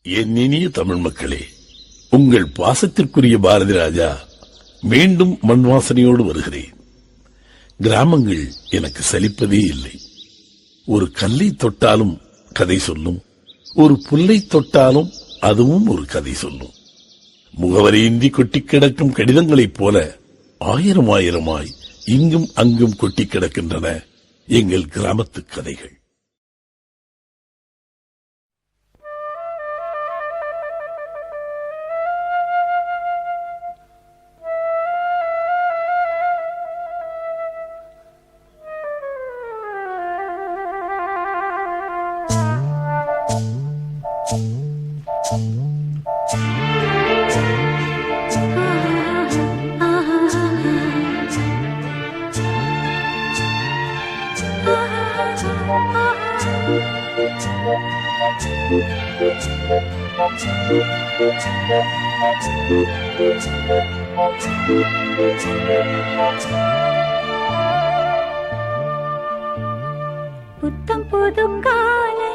என் இனிய தமிழ் மக்களே, உங்கள் பாசத்திற்குரிய பாரதி ராஜா மீண்டும் மண் வாசனையோடு வருகிறேன். கிராமங்கள் எனக்கு சலிப்பதே இல்லை. ஒரு கல்லை தொட்டாலும் கதை சொல்லும், ஒரு புல்லை தொட்டாலும் அதுவும் ஒரு கதை சொல்லும். முகவரியின்றி கொட்டி கிடக்கும் கடிதங்களைப் போல ஆயிரம் ஆயிரமாய் இங்கும் அங்கும் கொட்டி கிடக்கின்றன எங்கள் கிராமத்து கதைகள். புத்தம் புது காலை